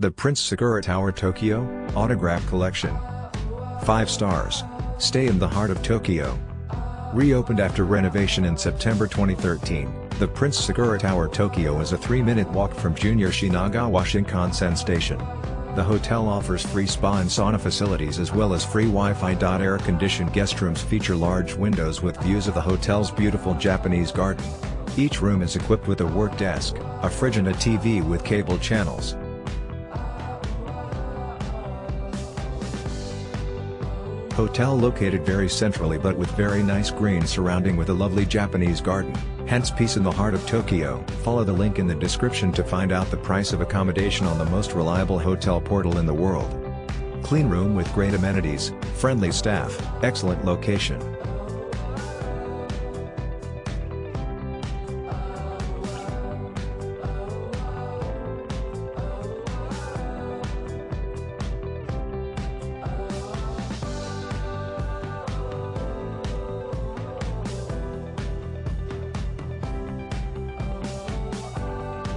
The Prince Sakura Tower Tokyo, Autograph Collection. 5 stars. Stay in the heart of Tokyo. Reopened after renovation in September 2013, the Prince Sakura Tower Tokyo is a 3-minute walk from JR Shinagawa Shinkansen Station. The hotel offers free spa and sauna facilities as well as free Wi-Fi. Air-conditioned guest rooms feature large windows with views of the hotel's beautiful Japanese garden. Each room is equipped with a work desk, a fridge and a TV with cable channels. Hotel located very centrally but with very nice green surrounding with a lovely Japanese garden, hence peace in the heart of Tokyo. Follow the link in the description to find out the price of accommodation on the most reliable hotel portal in the world. Clean room with great amenities, friendly staff, excellent location.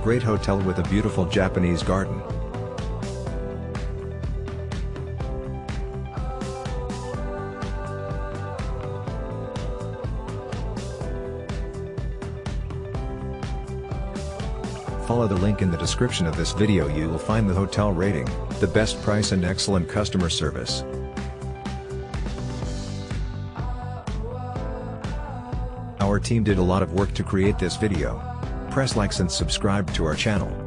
Great hotel with a beautiful Japanese garden. Follow the link in the description of this video. You will find the hotel rating, the best price and excellent customer service. Our team did a lot of work to create this video. Press likes and subscribe to our channel.